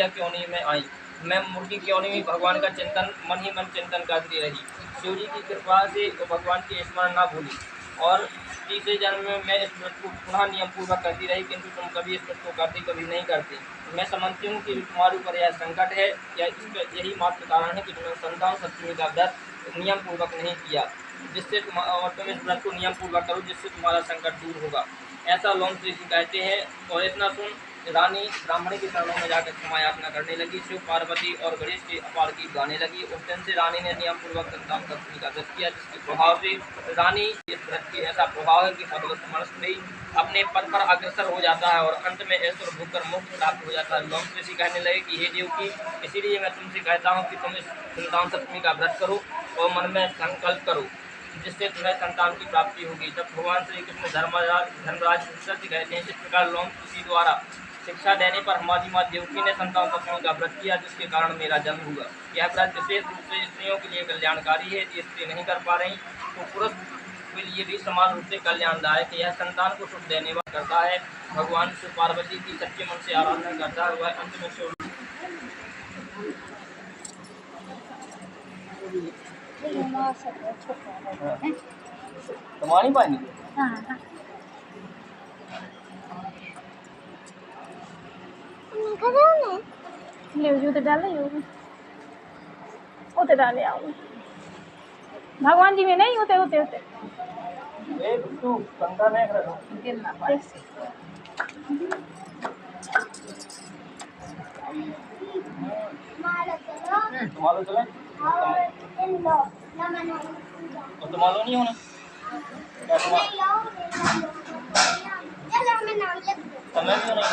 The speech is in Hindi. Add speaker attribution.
Speaker 1: क्यों नहीं मैं आई, मैं मुर्गी क्यों नहीं हुई, भगवान का चिंतन मन ही मन चिंतन करती रही। शिव जी की कृपा से भगवान की स्मरण ना भूली और तीसरे जन्म में मैं इस व्रत को पुनः नियम पूर्वक करती रही, किंतु तुम कभी इस व्रत को करती कभी नहीं करती। मैं समझती हूँ कि तुम्हारे ऊपर यह संकट है या इसका यही मात्र कारण है कि तुमने संतान सप्तमी का व्रत नियम पूर्वक नहीं किया, जिससे तुम इस व्रत को नियम पूर्वक करो, जिससे तुम्हारा संकट दूर होगा, ऐसा लोम ऋषि कहते हैं। और इतना सुन रानी ब्राह्मणी के चरणों में जाकर क्षमा याचना करने लगी। शिव पार्वती और गणेश के अपार गीत गाने लगी। उस दिन से रानी ने नियम पूर्वक संतान सप्तमी का व्रत किया, जिसके प्रभाव से रानी इस व्रत के ऐसा प्रभाव है कि पदवस्त मनुष्य भी अपने पद पर अग्रसर हो जाता है और अंत में ऐश्वर्य भोगकर मोक्ष प्राप्त हो जाता है। लोम ऋषि कहने लगे कि हे देव की, इसीलिए मैं तुमसे कहता हूँ कि तुम इस संतान सप्तमी का व्रत करो और मन में संकल्प करो, जिससे तुम्हें संतान की प्राप्ति होगी। जब भगवान श्री कृष्ण धर्मराज से कहते हैं, इस प्रकार लोम ऋषि द्वारा शिक्षा देने पर हमारी माँ देवकी ने संतान सप्तमी का व्रत किया, जिसके कारण मेरा जन्म हुआ। यह व्रत विशेष रूप से स्त्रियों के लिए कल्याणकारी है। यदि स्त्री नहीं कर पा रही तो पुरुष के लिए भी समान रूप से कल्याणदायक। यह संतान को सुख देने वाला करता है। भगवान शिव पार्वती की सच्चे मन से आराधना करता है, वह अंत में शिव तुम्हारी पानी
Speaker 2: ले जूते डाले होते डाले आओ भगवान जी में नहीं होते होते होते
Speaker 1: तुम्हारा नहीं होना समय भी नहीं